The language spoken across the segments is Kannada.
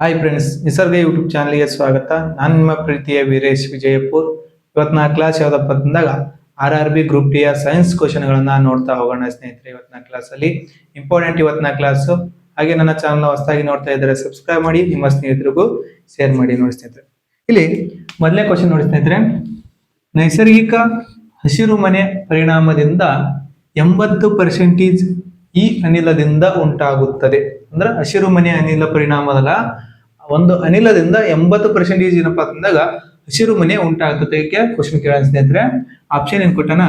ಹಾಯ್ ಫ್ರೆಂಡ್ಸ್, ನಿಸರ್ಗ ಯೂಟ್ಯೂಬ್ ಚಾನಲ್ಗೆ ಸ್ವಾಗತ. ನಾನು ನಿಮ್ಮ ಪ್ರೀತಿಯ ವೀರೇಶ್ ವಿಜಯಪುರ್. ಇವತ್ತಿನ ಕ್ಲಾಸ್ ಯಾವ್ದಪ್ಪ ಅಂತಂದಾಗ RRB ಗ್ರೂಪ್ ಡಿ ಸೈನ್ಸ್ ಕ್ವಶನ್ಗಳನ್ನ ನೋಡ್ತಾ ಹೋಗೋಣ ಸ್ನೇಹಿತರೆ. ಇವತ್ತಿನ ಕ್ಲಾಸ್ ಅಲ್ಲಿ ಇಂಪಾರ್ಟೆಂಟ್ ಇವತ್ತಿನ ಕ್ಲಾಸ್. ಹಾಗೆ ನನ್ನ ಚಾನಲ್ ಹೊಸದಾಗಿ ನೋಡ್ತಾ ಇದ್ದಾರೆ ಸಬ್ಸ್ಕ್ರೈಬ್ ಮಾಡಿ, ನಿಮ್ಮ ಸ್ನೇಹಿತರಿಗೂ ಶೇರ್ ಮಾಡಿ. ನೋಡಿ ಸ್ನೇಹಿತರೆ, ಇಲ್ಲಿ ಮೊದಲನೇ ಕ್ವಶನ್ ನೋಡಿ ಸ್ನೇಹಿತರೆ. ನೈಸರ್ಗಿಕ ಹಸಿರು ಮನೆ ಪರಿಣಾಮದಿಂದ 80% ಈ ಅನಿಲದಿಂದ ಉಂಟಾಗುತ್ತದೆ. ಅಂದ್ರೆ ಹಸಿರು ಮನೆ ಅನಿಲ ಪರಿಣಾಮದಲ್ಲ, ಒಂದು ಅನಿಲದಿಂದ 80% ಏನಪ್ಪಾ ಅಂತಂದಾಗ ಹಸಿರು ಮನೆ ಉಂಟಾಗುತ್ತದೆ. ಕ್ವಶನ್ ಕೇಳ ಸ್ನೇಹಿತರೆ. ಆಪ್ಷನ್ ಏನ್ ಕೊಟ್ಟನ?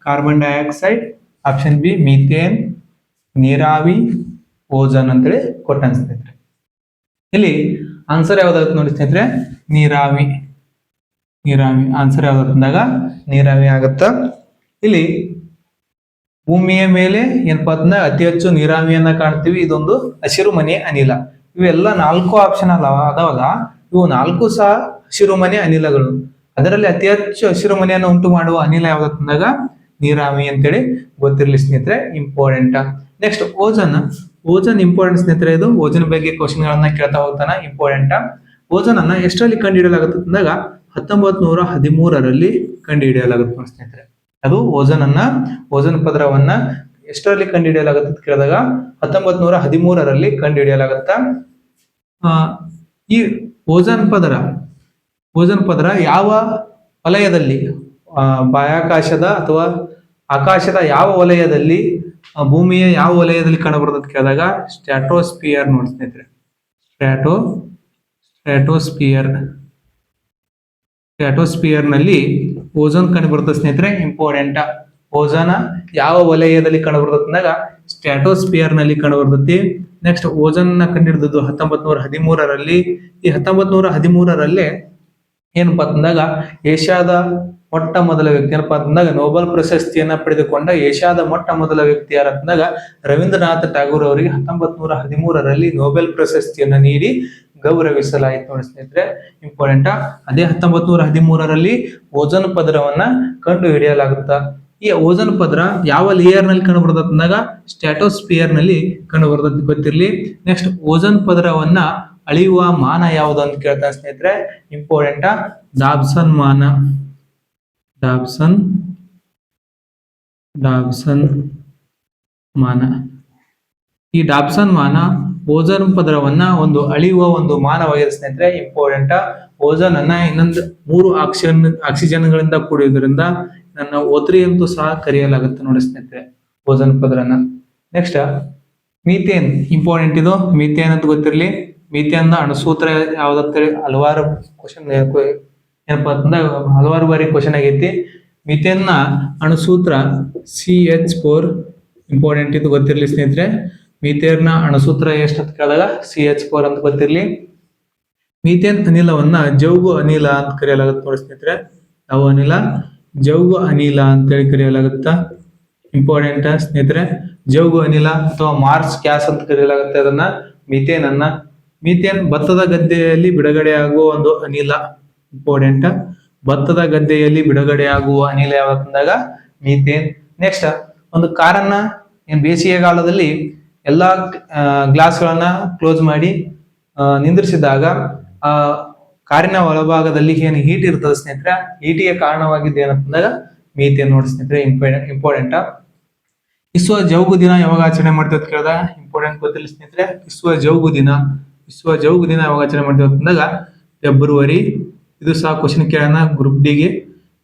Carbon dioxide, option B methane, ನೀರಾವಿ, ಓಜನ್ ಅಂತೇಳಿ ಕೊಟ್ಟನ ಸ್ನೇಹಿತರೆ. ಇಲ್ಲಿ ಆನ್ಸರ್ ಯಾವ್ದಾಗುತ್ತೆ ನೋಡಿ ಸ್ನೇಹಿತರೆ, ನೀರಾವಿ. ನೀರಾವಿ ಆನ್ಸರ್ ಯಾವ್ದಂದಾಗ ನೀರಾವಿ ಆಗತ್ತ. ಇಲ್ಲಿ ಭೂಮಿಯ ಮೇಲೆ ಏನಪ್ಪಾ ಅಂತಂದ್ರೆ ಅತಿ ಹೆಚ್ಚು ನೀರಾವಿಯನ್ನ ಕಾಣ್ತೀವಿ. ಇದೊಂದು ಹಸಿರು ಮನೆ ಅನಿಲ. ಇವೆಲ್ಲ 4 ಆಪ್ಷನ್ ಅದಾವಲ್ಲ, ಇವು 4 ಸಹ ಹಸಿರು ಮನೆ ಅನಿಲಗಳು. ಅದರಲ್ಲಿ ಅತಿ ಹೆಚ್ಚು ಹಸಿರು ಮನೆಯನ್ನು ಉಂಟು ಮಾಡುವ ಅನಿಲ ಯಾವ್ದಂದಾಗ ನೀರಾವಿ ಅಂತೇಳಿ ಗೊತ್ತಿರ್ಲಿ ಸ್ನೇಹಿತರೆ, important. Next ozone. Ozone important ಸ್ನೇಹಿತರೆ. ಇದು ಓಜನ್ ಬಗ್ಗೆ ಕ್ವಶನ್ ಗಳನ್ನ ಕೇಳ್ತಾ ಹೋಗ್ತಾನ, ಇಂಪಾರ್ಟೆಂಟ್. ಓಜನ್ ಅನ್ನ ಎಷ್ಟರಲ್ಲಿ ಕಂಡು ಹಿಡಿಯಲಾಗುತ್ತೆ ಅಂದಾಗ 1913ರಲ್ಲಿ ಕಂಡು ಹಿಡಿಯಲಾಗುತ್ತೆ ಸ್ನೇಹಿತರೆ. ಅದು ಓಜನ್ ಪದರವನ್ನ ಎಷ್ಟರಲ್ಲಿ ಕಂಡು ಹಿಡಿಯಲಾಗುತ್ತೆ ಅಂತ ಕೇಳಿದಾಗ 1913ರಲ್ಲಿ ಕಂಡು ಹಿಡಿಯಲಾಗುತ್ತ. ಈ ಓಜನ್ ಪದರ ಯಾವ ವಲಯದಲ್ಲಿ, ಬಾಹ್ಯಾಕಾಶದ ಅಥವಾ ಆಕಾಶದ ಯಾವ ವಲಯದಲ್ಲಿ, ಭೂಮಿಯ ಯಾವ ವಲಯದಲ್ಲಿ ಕಂಡುಬರುತ್ತೆ ಅಂತ ಕೇಳಿದಾಗ ಸ್ಟ್ರಾಟೋಸ್ಫಿಯರ್ ನೋಡಿ ಸ್ನೇಹಿತರೆ. ಸ್ಟ್ರಾಟೋಸ್ಫಿಯರ್ ನಲ್ಲಿ ಓಜೋನ್ ಕಂಡು ಬರುತ್ತೆ ಸ್ನೇಹಿತರೆ, ಇಂಪಾರ್ಟೆಂಟ್. ಓಜೋನ್ ಯಾವ ವಲಯದಲ್ಲಿ ಕಂಡು ಬರ್ತದೆ ಅಂದಾಗ ಸ್ಟ್ರಾಟೋಸ್ಫಿಯರ್ ನಲ್ಲಿ ಕಂಡು ಬರ್ತೈತಿ. ನೆಕ್ಸ್ಟ್ ಓಜೋನ್ ಕಂಡಿಡಿದ್ದು 1913ರಲ್ಲಿ. ಈ 1913ರಲ್ಲೇ ಏನಪ್ಪಾ ಅಂತಂದಾಗ ಏಷ್ಯಾದ ಮೊಟ್ಟ ಮೊದಲ ವ್ಯಕ್ತಿ ಏನಪ್ಪಾ ಅಂತಂದಾಗ ನೊಬೆಲ್ ಪ್ರಶಸ್ತಿಯನ್ನ ಪಡೆದುಕೊಂಡ ಏಷ್ಯಾದ ಮೊಟ್ಟ ಮೊದಲ ವ್ಯಕ್ತಿ ಯಾರಂತಂದಾಗ ರವೀಂದ್ರನಾಥ್ ಟ್ಯಾಗೋರ್ ಅವರಿಗೆ 1913ರಲ್ಲಿ ನೊಬೆಲ್ ಪ್ರಶಸ್ತಿಯನ್ನ ನೀಡಿ ಗೌರವಿಸಲಾಯಿತು ನೋಡಿ ಸ್ನೇಹಿತರೆ, ಇಂಪಾರ್ಟೆಂಟ್. ಅದೇ 1913ರಲ್ಲಿ ಓಜೋನ್ ಪದರವನ್ನ ಕಂಡು ಹಿಡಿಯಲಾಗುತ್ತ. ಈ ಓಜೋನ್ ಪದರ ಯಾವ ಲೇಯರ್ ನಲ್ಲಿ ಕಂಡು ಬರ್ತದೆ ಅಂದಾಗ ಸ್ಟ್ರಾಟೋಸ್ಫಿಯರ್ ನಲ್ಲಿ ಕಂಡು ಬರ್ತದೆ, ಗೊತ್ತಿರ್ಲಿ. ನೆಕ್ಸ್ಟ್ ಓಜೋನ್ ಪದರವನ್ನ ಅಳೆಯುವ ಮಾನ ಯಾವುದು ಅಂತ ಕೇಳ್ತಾನೆ ಸ್ನೇಹಿತರೆ, ಇಂಪಾರ್ಟೆಂಟ್. ಡಾಬ್ಸನ್ ಮಾನ. ಈ ಡಾಬ್ಸನ್ ಮಾನ ಓಜೋನ್ ಪದರವನ್ನ ಒಂದು ಅಳೆಯುವ ಒಂದು ಮಾನವಾಗಿದೆ ಸ್ನೇಹಿತರೆ, ಇಂಪಾರ್ಟೆಂಟ್. ಓಜೋನ್ ಅನ್ನ ಇನ್ನೊಂದು 3 ಆಕ್ಸಿಜನ್ ಗಳಿಂದ ಕೂಡಿದ್ರಿಂದ ನನ್ನ O3 ಅಂತೂ ಸಹ ಕರೆಯಲಾಗುತ್ತೆ ನೋಡಿ ಸ್ನೇಹಿತರೆ ಓಜೋನ್ ಪದರನ. Next methane, important. ಇದು ಮೀಥೇನ್ ಅಂತ ಗೊತ್ತಿರಲಿ. ಮೀಥೇನ್ ಅಣುಸೂತ್ರ ಯಾವ್ದಂತೇಳಿ ಹಲವಾರು ಕ್ವಶನ್ ಏನಪ್ಪಾ ಅಂತಂದಾಗ ಹಲವಾರು ಬಾರಿ ಕ್ವಶನ್ ಆಗೈತಿ. ಮೀಥೇನ್ ನ ಅಣುಸೂತ್ರ CH4, ಇಂಪಾರ್ಟೆಂಟ್. ಇದು ಗೊತ್ತಿರ್ಲಿ ಸ್ನೇಹಿತರೆ. ಮೀಥೇನ್ ನ ಅಣುಸೂತ್ರ ಎಷ್ಟು ಅಂತ ಕೇಳಿದಾಗ CH4 ಅಂತ ಗೊತ್ತಿರ್ಲಿ. ಮೀಥೇನ್ ಅನಿಲವನ್ನ ಜೌಗು ಅನಿಲ ಅಂತ ಕರೆಯಲಾಗುತ್ತೆ ನೋಡಿ ಸ್ನೇಹಿತರೆ. ಯಾವ ಅನಿಲ? ಜೌಗು ಅನಿಲ ಅಂತೇಳಿ ಕರೆಯಲಾಗುತ್ತ, ಇಂಪಾರ್ಟೆಂಟ್ ಸ್ನೇಹಿತರೆ. ಜೌಗು ಅನಿಲ ಅಥವಾ ಮಾರ್ಸ್ ಗ್ಯಾಸ್ ಅಂತ ಕರೆಯಲಾಗುತ್ತೆ ಅದನ್ನ, ಮೀಥೇನ್ ಅನ್ನ. ಮೀಥೇನ್ ಭತ್ತದ ಗದ್ದೆಯಲ್ಲಿ ಬಿಡುಗಡೆಯಾಗುವ ಒಂದು ಅನಿಲ, ಇಂಪಾರ್ಟೆಂಟ್. ಭತ್ತದ ಗದ್ದೆಯಲ್ಲಿ ಬಿಡುಗಡೆಯಾಗುವ ಅನಿಲ ಯಾವತ್ತಂದಾಗ ಮೀಥೇನ್. ನೆಕ್ಸ್ಟ್ ಒಂದು ಕಾರನ್ನ ಬೇಸಿಗೆಗಾಲದಲ್ಲಿ ಎಲ್ಲಾ ಗ್ಲಾಸ್ಗಳನ್ನ ಕ್ಲೋಸ್ ಮಾಡಿ ನಿಂದ್ರಿಸಿದಾಗ ಆ ಕಾರಿನ ಒಳಭಾಗದಲ್ಲಿ ಏನು ಹೀಟ್ ಇರ್ತದೆ ಸ್ನೇಹಿತರೆ, ಹೀಟಿಗೆ ಕಾರಣವಾಗಿದ್ದು ಏನಂತಂದಾಗ ಮೀಥೇನ್ ನೋಡಿ ಸ್ನೇಹಿತರೆ, ಇಂಪಾರ್ಟೆಂಟ್. ವಿಶ್ವ ಜೌಗು ದಿನ ಯಾವಾಗ ಆಚರಣೆ ಮಾಡ್ತೇವೆ ಅಂತ ಕೇಳಿದಾಗ ಇಂಪಾರ್ಟೆಂಟ್, ಗೊತ್ತಿಲ್ಲ ಸ್ನೇಹಿತರೆ. ವಿಶ್ವ ಜೌಗು ದಿನ ಯಾವಾಗ ಆಚರಣೆ ಮಾಡ್ತೇವೆ ಅಂತಂದಾಗ ಫೆಬ್ರವರಿ. ಇದು ಸಹ ಕ್ವಶನ್ ಕೇಳೋಣ ಗ್ರೂಪ್ ಡಿಗೆ.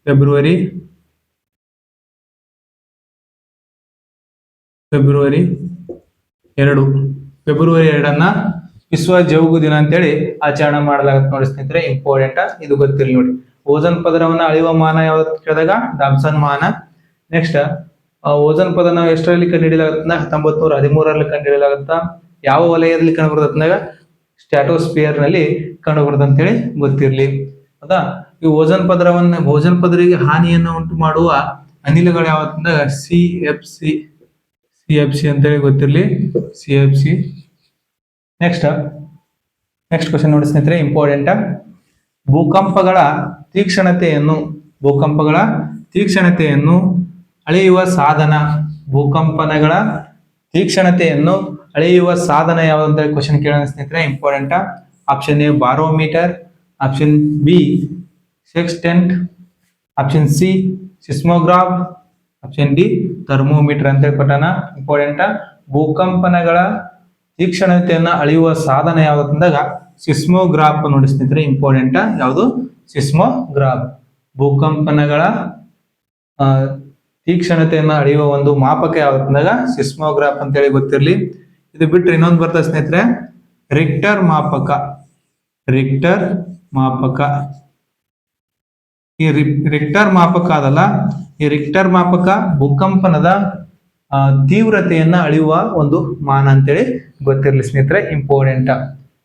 ಫೆಬ್ರವರಿ 2 ವಿಶ್ವ ಜೌಗು ದಿನ ಅಂತೇಳಿ ಆಚರಣೆ ಮಾಡಲಾಗುತ್ತೆ ನೋಡಿ ಸ್ನೇಹಿತರೆ, ಇಂಪಾರ್ಟೆಂಟ್. ಇದು ಗೊತ್ತಿರಲಿ ನೋಡಿ. ಓಜೋನ್ ಪದರವನ್ನ ಅಳೆಯುವ ಮಾನ ಯಾವ್ದು ಕೇಳಿದಾಗ ಡಾಬ್ಸನ್ ಮಾನ. ನೆಕ್ಸ್ಟ್ ಓಜೋನ್ ಪದರ ಎಷ್ಟರಲ್ಲಿ ಕಂಡು ಹಿಡಿಯಲಾಗುತ್ತೆ? 1913ರಲ್ಲಿ ಕಂಡು ಹಿಡಿಯಲಾಗುತ್ತ. ಯಾವ ವಲಯದಲ್ಲಿ ಕಂಡು ಬರ್ತದೆ ಅಂದಾಗ ಸ್ಟ್ರಾಟೋಸ್ಫಿಯರ್ ನಲ್ಲಿ ಕಂಡು ಬರ್ತದೆ ಅಂತೇಳಿ ಗೊತ್ತಿರ್ಲಿ, ಹೌದಾ. ಈ ಓಜೋನ್ ಪದರಿಗೆ ಹಾನಿಯನ್ನು ಉಂಟು ಮಾಡುವ ಅನಿಲಗಳು ಯಾವತ್ತಂದಾಗ CFC ಅಂತೇಳಿ ಗೊತ್ತಿರ್ಲಿ, CFC. ನೆಕ್ಸ್ಟ್ ಕ್ವಶನ್ ನೋಡಿ ಸ್ನೇಹಿತರೆ, ಇಂಪಾರ್ಟೆಂಟ್. ಭೂಕಂಪಗಳ ತೀಕ್ಷ್ಣತೆಯನ್ನು ಅಳೆಯುವ ಸಾಧನ. ಭೂಕಂಪನಗಳ ತೀಕ್ಷ್ಣತೆಯನ್ನು ಅಳೆಯುವ ಸಾಧನ ಯಾವುದು ಅಂತ ಕ್ವಶನ್ ಕೇಳೋಣ ಸ್ನೇಹಿತರೆ, important. Option A barometer, option B sextant, option C seismograph, option D thermometer ಅಂತ ಹೇಳ್ಕೊಟ್ಟಾನ. ಇಂಪಾರ್ಟೆಂಟ್. ಭೂಕಂಪನಗಳ ತೀಕ್ಷ್ಣತೆಯನ್ನ ಅಳೆಯುವ ಸಾಧನ ಯಾವ್ದು ಅಂದಾಗ ಸಿಸ್ಮೋಗ್ರಾಫ್ ನೋಡಿ ಸ್ನೇಹಿತರೆ. ಇಂಪಾರ್ಟೆಂಟ್. ಯಾವುದು? ಸಿಸ್ಮೋಗ್ರಾಫ್. ಭೂಕಂಪನಗಳ ತೀಕ್ಷ್ಣತೆಯನ್ನ ಅಳೆಯುವ ಒಂದು ಮಾಪಕ ಯಾವ್ದು ಅಂದಾಗ ಸಿಸ್ಮೋಗ್ರಾಫ್ ಅಂತ ಹೇಳಿ ಗೊತ್ತಿರಲಿ. ಇದು ಬಿಟ್ಟರೆ ಇನ್ನೊಂದು ಬರ್ತದೆ ಸ್ನೇಹಿತರೆ, ರಿಕ್ಟರ್ ಮಾಪಕ. ರಿಕ್ಟರ್ ಮಾಪಕ. ಈ ರಿಕ್ಟರ್ ಮಾಪಕ ಅದಲ್ಲ, ಈ ರಿಕ್ಟರ್ ಮಾಪಕ ಭೂಕಂಪನದ ತೀವ್ರತೆಯನ್ನ ಅಳೆಯುವ ಒಂದು ಮಾನ ಅಂತೇಳಿ ಗೊತ್ತಿರಲಿ ಸ್ನೇಹಿತರೆ. ಇಂಪಾರ್ಟೆಂಟ್.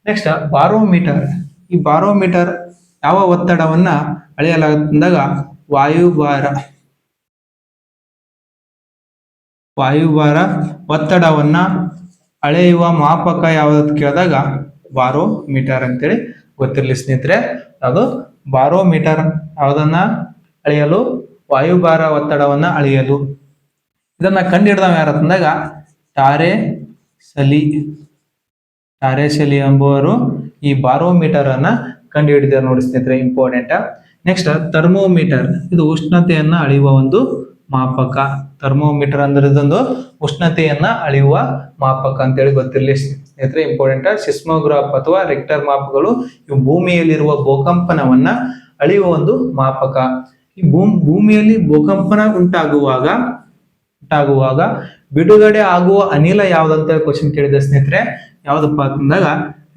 Next barometer. ಈ ಬಾರೋಮೀಟರ್ ಯಾವ ಒತ್ತಡವನ್ನ ಅಳೆಯಲಾಗುತ್ತಂದಾಗ ವಾಯುಭಾರ. ವಾಯುಭಾರ ಒತ್ತಡವನ್ನ ಅಳೆಯುವ ಮಾಪಕ ಯಾವ್ದು ಕೇಳಿದಾಗ ಬಾರೋಮೀಟರ್ ಅಂತೇಳಿ ಗೊತ್ತಿರಲಿ ಸ್ನೇಹಿತರೆ. ಅದು ಬಾರೋಮೀಟರ್ ಯಾವುದನ್ನ ಅಳೆಯಲು? ವಾಯುಭಾರ ಒತ್ತಡವನ್ನ ಅಳೆಯಲು. ಇದನ್ನ ಕಂಡುಹಿಡಿದವ ಯಾರಂದಾಗ ಟಾರೆಸೆಲಿ ಎಂಬುವರು ಈ ಬಾರೋಮೀಟರ್ ಅನ್ನ ಕಂಡುಹಿಡಿದಾರೆ ನೋಡಿ ಸ್ನೇಹಿತರೆ. ಇಂಪಾರ್ಟೆಂಟ್. Next thermometer. ಇದು ಉಷ್ಣತೆಯನ್ನ ಅಳೆಯುವ ಒಂದು ಮಾಪಕ. ಥರ್ಮೋಮೀಟರ್ ಅಂದ್ರೆ ಇದೊಂದು ಉಷ್ಣತೆಯನ್ನ ಅಳೆಯುವ ಮಾಪಕ ಅಂತೇಳಿ ಗೊತ್ತಿರಲಿ ಸ್ನೇಹಿತರೆ. ಇಂಪಾರ್ಟೆಂಟ್. ಸಿಸ್ಮೋಗ್ರಾಫ್ ಅಥವಾ ರಿಕ್ಟರ್ ಮಾಪಕಗಳು ಇವು ಭೂಮಿಯಲ್ಲಿರುವ ಭೂಕಂಪನವನ್ನ ಅಳೆಯುವ ಒಂದು ಮಾಪಕ. ಈ ಭೂಮಿಯಲ್ಲಿ ಭೂಕಂಪನ ಉಂಟಾಗುವಾಗ ಬಿಡುಗಡೆ ಆಗುವ ಅನಿಲ ಯಾವ್ದಂತ ಕ್ವಶನ್ ಕೇಳಿದ ಸ್ನೇಹಿತರೆ. ಯಾವ್ದಪ್ಪ ಅಂತಂದಾಗ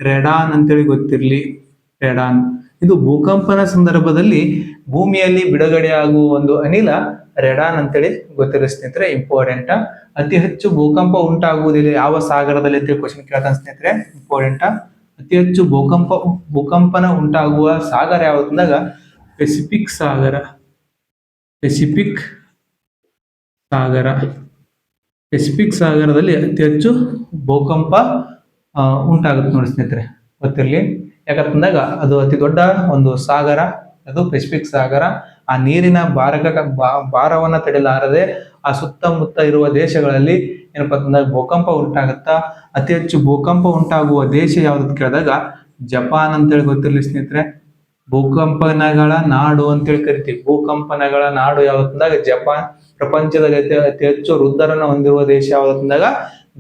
ರೆಡಾನ್ ಅಂತೇಳಿ ಗೊತ್ತಿರಲಿ. ರೆಡಾನ್. ಇದು ಭೂಕಂಪನ ಸಂದರ್ಭದಲ್ಲಿ ಭೂಮಿಯಲ್ಲಿ ಬಿಡುಗಡೆ ಆಗುವ ಒಂದು ಅನಿಲ ರೆಡಾನ್ ಅಂತೇಳಿ ಗೊತ್ತಿರಲಿ ಸ್ನೇಹಿತರೆ. ಇಂಪಾರ್ಟೆಂಟ್. ಅತಿ ಹೆಚ್ಚು ಭೂಕಂಪ ಉಂಟಾಗುವುದಿಲ್ಲ ಯಾವ ಸಾಗರದಲ್ಲಿ ಅಂತೇಳಿ ಕ್ವಶನ್ ಕೇಳ್ತಾನೆ ಸ್ನೇಹಿತರೆ. ಇಂಪಾರ್ಟೆಂಟ್. ಅತಿ ಹೆಚ್ಚು ಭೂಕಂಪನ ಉಂಟಾಗುವ ಸಾಗರ ಯಾವ್ದಂದಾಗ ಪೆಸಿಫಿಕ್ ಸಾಗರ. ಪೆಸಿಫಿಕ್ ಸಾಗರ. ಪೆಸಿಫಿಕ್ ಸಾಗರದಲ್ಲಿ ಅತಿ ಹೆಚ್ಚು ಭೂಕಂಪ ಉಂಟಾಗುತ್ತೆ ನೋಡಿ ಸ್ನೇಹಿತರೆ. ಗೊತ್ತಿರಲಿ. ಯಾಕಂತಂದಾಗ ಅದು ಅತಿ ದೊಡ್ಡ ಒಂದು ಸಾಗರ. ಅದು ಪೆಸಿಫಿಕ್ ಸಾಗರ. ಆ ನೀರಿನ ಭಾರವನ್ನ ತಡೆಯಲಾರದೆ ಆ ಸುತ್ತಮುತ್ತ ಇರುವ ದೇಶಗಳಲ್ಲಿ ಏನಪ್ಪಾ ಅಂತಂದಾಗ ಭೂಕಂಪ ಉಂಟಾಗುತ್ತಾ. ಅತಿ ಹೆಚ್ಚು ಭೂಕಂಪ ಉಂಟಾಗುವ ದೇಶ ಯಾವ್ದು ಕೇಳಿದಾಗ ಜಪಾನ್ ಅಂತೇಳಿ ಗೊತ್ತಿರಲಿ ಸ್ನೇಹಿತರೆ. ಭೂಕಂಪನಗಳ ನಾಡು ಅಂತೇಳಿ ಕರಿತೀವಿ. ಭೂಕಂಪನಗಳ ನಾಡು ಯಾವ್ದಂದಾಗ ಜಪಾನ್. ಪ್ರಪಂಚದಲ್ಲಿ ಅತಿ ಹೆಚ್ಚು ವೃದ್ಧರನ್ನ ಹೊಂದಿರುವ ದೇಶ ಯಾವ್ದಂದಾಗ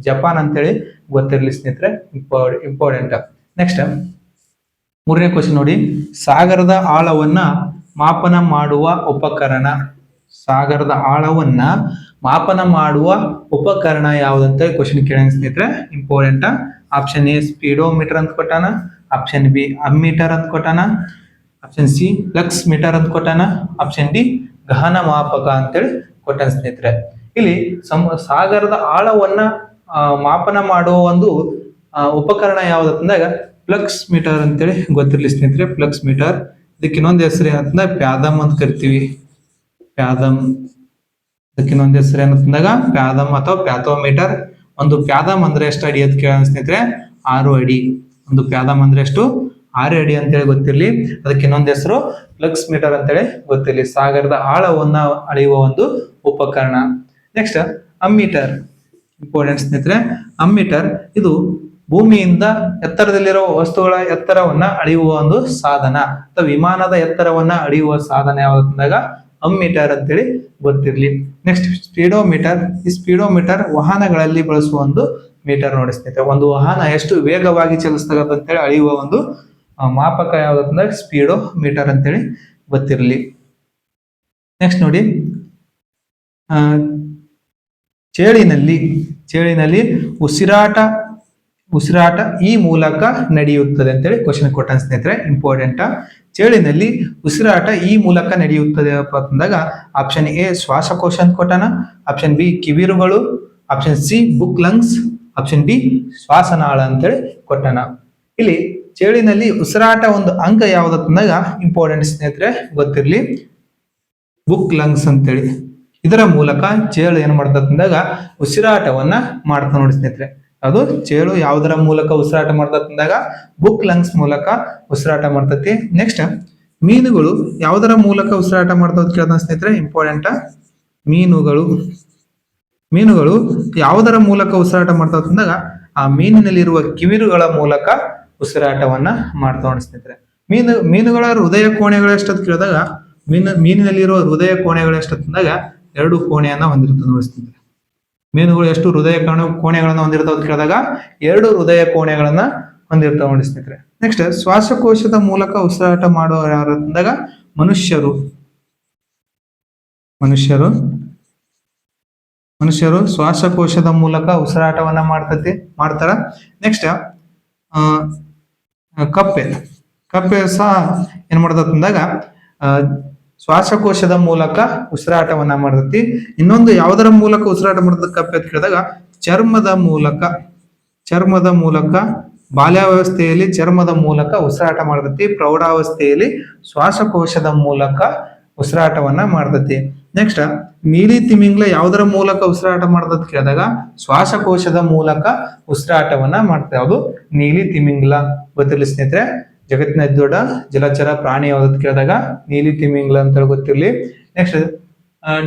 ಜಪಾನ್ ಅಂತೇಳಿ ಗೊತ್ತಿರಲಿ ಸ್ನೇಹಿತರೆ. ಇಂಪಾರ್ಟೆಂಟ್. ನೆಕ್ಸ್ಟ್ ಮೂರನೇ ಕ್ವಶನ್ ನೋಡಿ. ಸಾಗರದ ಆಳವನ್ನ ಮಾಪನ ಮಾಡುವ ಉಪಕರಣ. ಸಾಗರದ ಆಳವನ್ನ ಮಾಪನ ಮಾಡುವ ಉಪಕರಣ ಯಾವ್ದಂತ ಕ್ವಶನ್ ಕೇಳ ಸ್ನೇಹಿತರೆ. ಇಂಪಾರ್ಟೆಂಟ್. ಆಪ್ಷನ್ ಎ ಸ್ಪೀಡೋಮೀಟರ್ ಅಂತ ಕೊಟ್ಟಾನ, ಆಪ್ಷನ್ ಬಿ ಅಮ್ಮೀಟರ್ ಅಂತ ಕೊಟ್ಟಾನ, ಆಪ್ಷನ್ ಸಿ ಲಕ್ಸ್ ಮೀಟರ್ ಅಂತ ಕೊಟ್ಟಾನ, ಆಪ್ಷನ್ ಡಿ ಗಹನ ಮಾಪಕ ಅಂತೇಳಿ ಕೊಟ್ಟಾನ ಸ್ನೇಹಿತರೆ. ಇಲ್ಲಿ ಸಾಗರದ ಆಳವನ್ನ ಮಾಪನ ಮಾಡುವ ಒಂದು ಉಪಕರಣ ಯಾವ್ದಂದಾಗ ಫ್ಲಕ್ಸ್ ಮೀಟರ್ ಅಂತೇಳಿ ಗೊತ್ತಿರಲಿ ಸ್ನೇಹಿತರೆ. Flux meter. ಇದಕ್ಕೆ ಇನ್ನೊಂದು ಹೆಸರು ಏನಂತಂದ್ರೆ ಪ್ಯಾದಮ್ ಅಂತ ಕರಿತೀವಿ. ಪ್ಯಾದಮ್. ಇದಕ್ಕೆ ಇನ್ನೊಂದು ಹೆಸರು ಏನಂತಂದಾಗ ಪ್ಯಾದಮ್ ಅಥವಾ ಪ್ಯಾಥೋಮೀಟರ್. ಒಂದು ಪ್ಯಾದಮ್ ಅಂದ್ರೆ ಎಷ್ಟು ಅಡಿ ಅಂತ ಕೇಳ ಸ್ನೇಹಿತರೆ? 6 ಅಡಿ. ಒಂದು ಪ್ಯಾದಮ್ ಅಂದ್ರೆ ಎಷ್ಟು? 6 ಅಡಿ ಅಂತೇಳಿ ಗೊತ್ತಿರಲಿ. ಅದಕ್ಕೆ ಇನ್ನೊಂದು ಹೆಸರು ಫ್ಲಕ್ಸ್ ಮೀಟರ್ ಅಂತೇಳಿ ಗೊತ್ತಿರಲಿ. ಸಾಗರದ ಆಳವನ್ನ ಅಳೆಯುವ ಒಂದು ಉಪಕರಣ. Next ammeter. ಇಂಪಾರ್ಟೆಂಟ್ ಸ್ನೇಹಿತರೆ. ಅಮ್ಮೀಟರ್ ಇದು ಭೂಮಿಯಿಂದ ಎತ್ತರದಲ್ಲಿರುವ ವಸ್ತುಗಳ ಎತ್ತರವನ್ನ ಅಳೆಯುವ ಒಂದು ಸಾಧನ ಅಥವಾ ವಿಮಾನದ ಎತ್ತರವನ್ನ ಅಳೆಯುವ ಸಾಧನ ಯಾವ್ದಂದಾಗ ಅಮ್ಮೀಟರ್ ಅಂತೇಳಿ ಗೊತ್ತಿರಲಿ. Next speedometer. ಈ ಸ್ಪೀಡೋಮೀಟರ್ ವಾಹನಗಳಲ್ಲಿ ಬಳಸುವ ಒಂದು ಮೀಟರ್ ನೋಡಿ ಸ್ನೇಹಿತರೆ. ಒಂದು ವಾಹನ ಎಷ್ಟು ವೇಗವಾಗಿ ಚಲಿಸ್ತದೆ ಅಂತೇಳಿ ಅಳೆಯುವ ಒಂದು ಮಾಪಕ ಯಾವ್ದಂದ್ರೆ ಸ್ಪೀಡೋ ಮೀಟರ್ ಅಂತೇಳಿ ಗೊತ್ತಿರಲಿ. ನೆಕ್ಸ್ಟ್ ನೋಡಿ, ಚೇಳಿನಲ್ಲಿ ಉಸಿರಾಟ ಈ ಮೂಲಕ ನಡೆಯುತ್ತದೆ ಅಂತೇಳಿ ಕ್ವಶನ್ ಕೊಟ್ಟಾನ ಸ್ನೇಹಿತರೆ. ಇಂಪಾರ್ಟೆಂಟ್. ಚೇಳಿನಲ್ಲಿ ಉಸಿರಾಟ ಈ ಮೂಲಕ ನಡೆಯುತ್ತದೆ ಅಂದಾಗ ಆಪ್ಷನ್ ಎ ಶ್ವಾಸಕೋಶ ಅಂತ ಕೊಟ್ಟಾನ, ಆಪ್ಷನ್ ಬಿ ಕಿವಿರುಗಳು, option C book lungs, option D ಶ್ವಾಸನಾಳ ಅಂತೇಳಿ ಕೊಟ್ಟಾನ. ಇಲ್ಲಿ ಚೇಳಿನಲ್ಲಿ ಉಸಿರಾಟ ಒಂದು ಅಂಗ ಯಾವ್ದಂದಾಗ ಇಂಪಾರ್ಟೆಂಟ್ ಸ್ನೇಹಿತರೆ ಗೊತ್ತಿರಲಿ, ಬುಕ್ ಲಂಗ್ಸ್ ಅಂತೇಳಿ. ಇದರ ಮೂಲಕ ಚೇಳು ಏನ್ ಮಾಡ್ತಂದಾಗ ಉಸಿರಾಟವನ್ನ ಮಾಡ್ತಾ ನೋಡಿ ಸ್ನೇಹಿತರೆ. ಅದು ಚೇಳು ಯಾವುದರ ಮೂಲಕ ಉಸಿರಾಟ ಮಾಡ್ತಂದಾಗ ಬುಕ್ ಲಂಗ್ಸ್ ಮೂಲಕ ಉಸಿರಾಟ ಮಾಡ್ತತಿ. ನೆಕ್ಸ್ಟ್ ಮೀನುಗಳು ಯಾವುದರ ಮೂಲಕ ಉಸಿರಾಟ ಮಾಡ್ತಾವ ಕೇಳ್ದ ಸ್ನೇಹಿತರೆ. ಇಂಪಾರ್ಟೆಂಟ್. ಮೀನುಗಳು ಯಾವುದರ ಮೂಲಕ ಉಸಿರಾಟ ಮಾಡ್ತಾವ ಅಂದಾಗ ಆ ಮೀನಿನಲ್ಲಿರುವ ಕಿವಿರುಗಳ ಮೂಲಕ ಉಸಿರಾಟವನ್ನ ಮಾಡ್ತಾ ನೋಡಿ ಸ್ನೇಹಿತರೆ. ಮೀನುಗಳ ಹೃದಯ ಕೋಣೆಗಳು ಎಷ್ಟಂತ ಕೇಳಿದಾಗ ಮೀನಿನಲ್ಲಿರುವ ಹೃದಯ ಕೋಣೆಗಳು ಎಷ್ಟಂದಾಗ 2 ಕೋಣೆಯನ್ನ ಹೊಂದಿರ್ತದೆ ನೋಡಿ ಸ್ನೇಹಿತರೆ. ಮೀನುಗಳು ಎಷ್ಟು ಹೃದಯ ಕೋಣೆಗಳನ್ನ ಹೊಂದಿರ್ತಾವ ಅಂತ ಕೇಳಿದಾಗ 2 ಹೃದಯ ಕೋಣೆಗಳನ್ನ ಹೊಂದಿರ್ತಾವ ನೋಡಿ ಸ್ನೇಹಿತರೆ. ನೆಕ್ಸ್ಟ್, ಶ್ವಾಸಕೋಶದ ಮೂಲಕ ಉಸಿರಾಟ ಮಾಡುವ ಯಾರು ಅಂದಾಗ ಮನುಷ್ಯರು ಶ್ವಾಸಕೋಶದ ಮೂಲಕ ಉಸಿರಾಟವನ್ನ ಮಾಡ್ತಾರ. ನೆಕ್ಸ್ಟ್, ಕಪ್ಪೆ ಸಹ ಏನ್ ಮಾಡ್ತದ ಅಂದಾಗ ಶ್ವಾಸಕೋಶದ ಮೂಲಕ ಉಸಿರಾಟವನ್ನ ಮಾಡ್ತತಿ. ಇನ್ನೊಂದು ಯಾವುದರ ಮೂಲಕ ಉಸಿರಾಟ ಮಾಡ್ತದ ಕಪ್ಪೆ ಅಂತ ಕೇಳಿದಾಗ ಚರ್ಮದ ಮೂಲಕ ಬಾಲ್ಯಾವಸ್ಥೆಯಲ್ಲಿ ಚರ್ಮದ ಮೂಲಕ ಉಸಿರಾಟ ಮಾಡ್ತತಿ. ಪ್ರೌಢಾವಸ್ಥೆಯಲ್ಲಿ ಶ್ವಾಸಕೋಶದ ಮೂಲಕ ಉಸಿರಾಟವನ್ನ ಮಾಡ್ತತಿ. ನೆಕ್ಸ್ಟ್, ನೀಲಿ ತಿಮಿಂಗ್ಲ ಯಾವುದರ ಮೂಲಕ ಉಸಿರಾಟ ಮಾಡ್ತದ ಕೇಳಿದಾಗ ಶ್ವಾಸಕೋಶದ ಮೂಲಕ ಉಸಿರಾಟವನ್ನ ಮಾಡ್ತದೆ. ಯಾವುದು? ನೀಲಿ ತಿಮಿಂಗ್ಲ. ಗೊತ್ತಿರಲಿ ಸ್ನೇಹಿತರೆ, ಜಗತ್ತಿನ ದೊಡ್ಡ ಜಲಚರ ಪ್ರಾಣಿ ಯಾವ್ದು ಕೇಳಿದಾಗ ನೀಲಿ ತಿಮಿಂಗ್ಲ ಅಂತ ಗೊತ್ತಿರಲಿ. ನೆಕ್ಸ್ಟ್,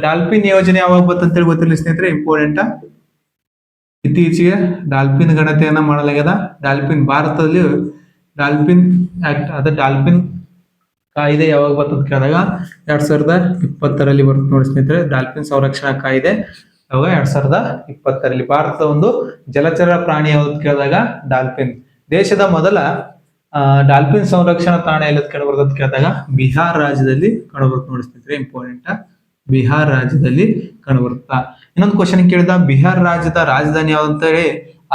ಡಾಲ್ಫಿನ್ ಯೋಜನೆ ಯಾವಾಗ ಬಂತಂತೇಳಿ ಗೊತ್ತಿರಲಿ ಸ್ನೇಹಿತರೆ, ಇಂಪಾರ್ಟೆಂಟ್. ಇತ್ತೀಚೆಗೆ ಡಾಲ್ಫಿನ್ ಗಣತಿಯನ್ನ ಮಾಡಲಾಗ್ಯದ. ಭಾರತದಲ್ಲಿ ಡಾಲ್ಫಿನ್ ಆಕ್ಟ್ ಡಾಲ್ಫಿನ್ ಕಾಯ್ದೆ ಯಾವಾಗ ಬರ್ತದ ಕೇಳಿದಾಗ 2020ರಲ್ಲಿ ಬರ್ತದೆ ನೋಡಿ ಸ್ನೇಹಿತರೆ. ಡಾಲ್ಫಿನ್ ಸಂರಕ್ಷಣಾ ಕಾಯ್ದೆ ಯಾವಾಗ 2020ರಲ್ಲಿ. ಭಾರತದ ಒಂದು ಜಲಚರ ಪ್ರಾಣಿ ಯಾವ್ದು ಕೇಳಿದಾಗ ಡಾಲ್ಫಿನ್. ದೇಶದ ಮೊದಲ ಡಾಲ್ಫಿನ್ ಸಂರಕ್ಷಣಾ ತಾಣ ಎಲ್ಲಿ ಕಂಡುಬರ್ತದೆ ಕೇಳಿದಾಗ ಬಿಹಾರ್ ರಾಜ್ಯದಲ್ಲಿ ಕಂಡುಬರುತ್ತೆ ನೋಡಿ ಸ್ನೇಹಿತರೆ. ಇಂಪಾರ್ಟೆಂಟ್, ಬಿಹಾರ್ ರಾಜ್ಯದಲ್ಲಿ ಕಂಡುಬರುತ್ತಾ. ಇನ್ನೊಂದು ಕ್ವಶನ್ ಕೇಳಿದ, ಬಿಹಾರ್ ರಾಜ್ಯದ ರಾಜಧಾನಿ ಯಾವ್ದು ಅಂತ ಹೇಳಿ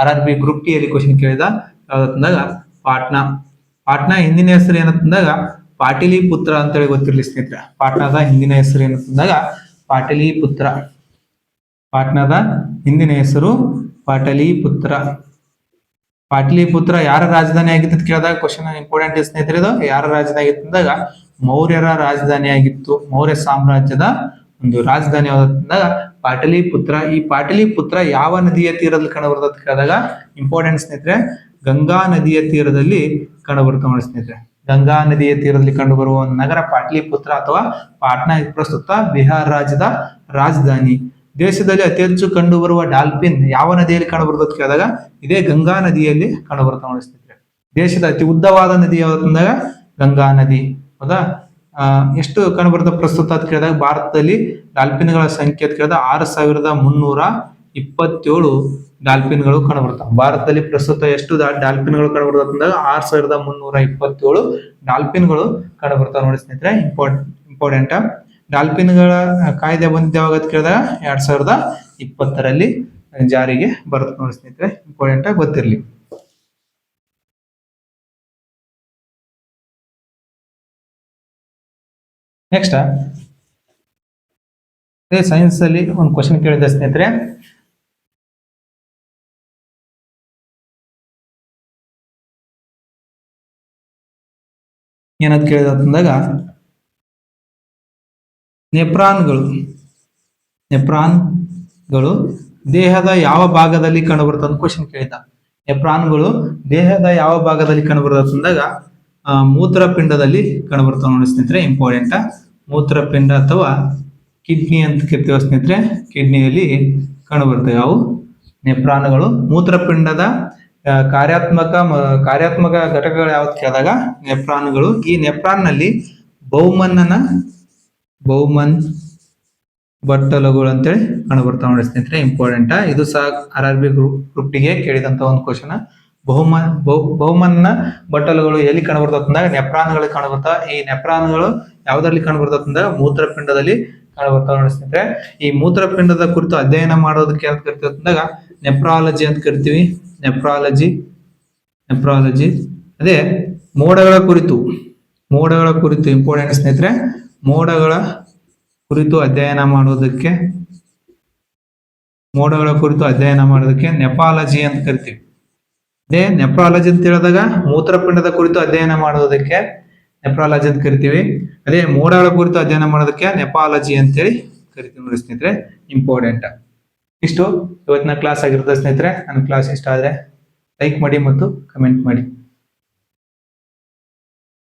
RRB ಗ್ರೂಪ್ ಟಿ ಅಲ್ಲಿ ಕ್ವಶನ್ ಕೇಳಿದ. ಯಾವ್ದಂದಾಗ ಪಾಟ್ನಾ ಹಿಂದಿನ ಹೆಸರು ಏನಂತಂದಾಗ ಪಾಟಲಿಪುತ್ರ ಅಂತ ಹೇಳಿ ಗೊತ್ತಿರಲಿ ಸ್ನೇಹಿತರೆ. ಪಾಟ್ನಾದ ಹಿಂದಿನ ಹೆಸರು ಏನಂತಂದಾಗ ಪಾಟಲಿಪುತ್ರ. ಪಾಟ್ನಾದ ಹಿಂದಿನ ಹೆಸರು ಪಾಟಲಿಪುತ್ರ. ಪಾಟಲಿಪುತ್ರ ಯಾರ ರಾಜಧಾನಿ ಆಗಿತ್ತು ಅಂತ ಕೇಳಿದಾಗ ಕ್ವಶನ್ ಇಂಪಾರ್ಟೆಂಟ್ ಸ್ನೇಹಿತರೆ. ಇದು ಯಾರ ರಾಜಧಾನಿ ಆಗಿತ್ತು ಅಂದಾಗ ಮೌರ್ಯರ ರಾಜಧಾನಿ ಆಗಿತ್ತು. ಮೌರ್ಯ ಸಾಮ್ರಾಜ್ಯದ ಒಂದು ರಾಜಧಾನಿ ಯಾವ್ದಂದಾಗ ಪಾಟಲಿಪುತ್ರ. ಈ ಪಾಟಲಿಪುತ್ರ ಯಾವ ನದಿಯ ತೀರದಲ್ಲಿ ಕಂಡುಬರ್ತದೆ ಕೇಳಿದಾಗ ಇಂಪಾರ್ಟೆಂಟ್ ಸ್ನೇಹಿತರೆ, ಗಂಗಾ ನದಿಯ ತೀರದಲ್ಲಿ ಕಂಡುಬರುತ್ತೆ ನೋಡಿ ಸ್ನೇಹಿತರೆ. ಗಂಗಾ ನದಿಯ ತೀರದಲ್ಲಿ ಕಂಡುಬರುವ ನಗರ ಪಾಟಲಿಪುತ್ರ ಅಥವಾ ಪಾಟ್ನಾ. ಪ್ರಸ್ತುತ ಬಿಹಾರ್ ರಾಜ್ಯದ ರಾಜಧಾನಿ. ದೇಶದಲ್ಲಿ ಅತಿ ಹೆಚ್ಚು ಕಂಡುಬರುವ ಡಾಲ್ಫಿನ್ ಯಾವ ನದಿಯಲ್ಲಿ ಕಂಡುಬರ್ತದೆ ಕೇಳಿದಾಗ ಇದೇ ಗಂಗಾ ನದಿಯಲ್ಲಿ ಕಂಡುಬರುತ್ತೆ ನೋಡಿ ಸ್ನೇಹಿತರೆ. ದೇಶದ ಅತಿ ಉದ್ದವಾದ ನದಿ ಯಾವ್ದಂದಾಗ ಗಂಗಾ ನದಿ. ಹೌದಾ? ಎಷ್ಟು ಕಂಡುಬರ್ತದೆ ಪ್ರಸ್ತುತ ಅಂತ ಕೇಳಿದಾಗ ಭಾರತದಲ್ಲಿ ಡಾಲ್ಫಿನ್ಗಳ ಸಂಖ್ಯೆ ಅಂತ ಕೇಳಿದಾಗ 6327 ಡಾಲ್ಫಿನ್ಗಳು ಕಂಡುಬರ್ತವೆ. ಭಾರತದಲ್ಲಿ ಪ್ರಸ್ತುತ ಎಷ್ಟು ಡಾಲ್ಫಿನ್ಗಳು ಕಂಡುಬರ್ತದೆ ಅಂದಾಗ 6327 ಡಾಲ್ಫಿನ್ಗಳು ಕಂಡುಬರ್ತವೆ ನೋಡಿ ಸ್ನೇಹಿತರೆ. ಇಂಪಾರ್ಟೆಂಟ್. ಡಾಲ್ಫಿನ್ಗಳ ಕಾಯ್ದೆ ಬಂದಿದ್ದ ಯಾವಾಗ ಕೇಳಿದಾಗ 2020ರಲ್ಲಿ ಜಾರಿಗೆ ಬರುತ್ತೆ ನೋಡಿ ಸ್ನೇಹಿತರೆ. ಇಂಪಾರ್ಟೆಂಟ್ ಗೊತ್ತಿರಲಿ. ನೆಕ್ಸ್ಟ್, ಸೈನ್ಸ್ ಅಲ್ಲಿ ಒಂದು ಕ್ವಶನ್ ಕೇಳಿದೆ ಸ್ನೇಹಿತರೆ. ಏನಂತ ಕೇಳಿದ ಅಂತಂದಾಗ ನೆಪ್ರಾನ್ಗಳು ದೇಹದ ಯಾವ ಭಾಗದಲ್ಲಿ ಕಂಡುಬರ್ತದೆ ಅಂತ ಕ್ವಶನ್ ಕೇಳಿದ. ನೆಪ್ರಾನ್ಗಳು ದೇಹದ ಯಾವ ಭಾಗದಲ್ಲಿ ಕಂಡುಬರ್ತದೆ ಅಂದಾಗ ಮೂತ್ರಪಿಂಡದಲ್ಲಿ ಕಂಡುಬರ್ತವೆ ನೋಡಿ ಸ್ನೇಹಿತರೆ. ಇಂಪಾರ್ಟೆಂಟ್. ಮೂತ್ರಪಿಂಡ ಅಥವಾ ಕಿಡ್ನಿ ಅಂತ ಕರಿತೀವಿ ಸ್ನೇಹಿತರೆ. ಕಿಡ್ನಿಯಲ್ಲಿ ಕಂಡುಬರ್ತವೆ ಯಾವ ನೆಪ್ರಾನ್ಗಳು. ಮೂತ್ರಪಿಂಡದ ಕಾರ್ಯಾತ್ಮಕ ಘಟಕಗಳು ಯಾವ್ದು ಕೇಳಿದಾಗ ನೆಪ್ರಾನ್ಗಳು. ಈ ನೆಪ್ರಾನ್ ನಲ್ಲಿ ಬೌಮನ್ ಬಟ್ಟಲುಗಳು ಅಂತೇಳಿ ಕಂಡುಬರ್ತಾವ ನೋಡಿ ಸ್ನೇಹಿತರೆ. ಇಂಪಾರ್ಟೆಂಟ್. ಇದು ಸಹ RRB ಗ್ರೂಪ್ ಟಿಗೆ ಕೇಳಿದಂತ ಒಂದು ಕ್ವಶನ್. ಬಹುಮನ್ನ ಬಟ್ಟಲುಗಳು ಎಲ್ಲಿ ಕಂಡುಬರ್ತದೆ ಅಂದಾಗ ನೆಪ್ರಾನ್ಗಳು ಕಂಡುಬರ್ತಾವ. ಈ ನೆಪ್ರಾನ್ಗಳು ಯಾವ್ದ್ರಲ್ಲಿ ಕಂಡುಬರ್ತದೆ ಅಂದಾಗ ಮೂತ್ರಪಿಂಡದಲ್ಲಿ ಕಂಡುಬರ್ತಾವ ನೋಡಿ ಸ್ನೇಹಿತರೆ. ಈ ಮೂತ್ರಪಿಂಡದ ಕುರಿತು ಅಧ್ಯಯನ ಮಾಡೋದಕ್ಕೆ ಅಂತ ಕರಿತೀವಿ ಅಂದಾಗ ನೆಪ್ರಾಲಜಿ ಅಂತ ಕರಿತೀವಿ. ನೆಪ್ರಾಲಜಿ. ಅದೇ ಮೋಡಗಳ ಕುರಿತು ಇಂಪಾರ್ಟೆಂಟ್ ಸ್ನೇಹಿತರೆ. ಮೋಡಗಳ ಕುರಿತು ಅಧ್ಯಯನ ಮಾಡೋದಕ್ಕೆ ನೆಪಾಲಜಿ ಅಂತ ಕರಿತೀವಿ. ಅದೇ ನೆಪ್ರಾಲಜಿ ಅಂತ ಹೇಳಿದಾಗ ಮೂತ್ರಪಿಂಡದ ಕುರಿತು ಅಧ್ಯಯನ ಮಾಡೋದಕ್ಕೆ ನೆಪ್ರಾಲಜಿ ಅಂತ ಕರಿತೀವಿ. ಅದೇ ಮೋಡಗಳ ಕುರಿತು ಅಧ್ಯಯನ ಮಾಡೋದಕ್ಕೆ ನೆಪಾಲಜಿ ಅಂತೇಳಿ ಕರಿತೀವಿ ನೋಡಿ ಸ್ನೇಹಿತರೆ. ಇಂಪಾರ್ಟೆಂಟ್. ಇಷ್ಟು ಇವತ್ತಿನ ಕ್ಲಾಸ್ ಆಗಿರುತ್ತೆ ಸ್ನೇಹಿತರೆ. ನನ್ನ ಕ್ಲಾಸ್ ಇಷ್ಟ ಆದ್ರೆ ಲೈಕ್ ಮಾಡಿ ಮತ್ತು ಕಮೆಂಟ್ ಮಾಡಿ.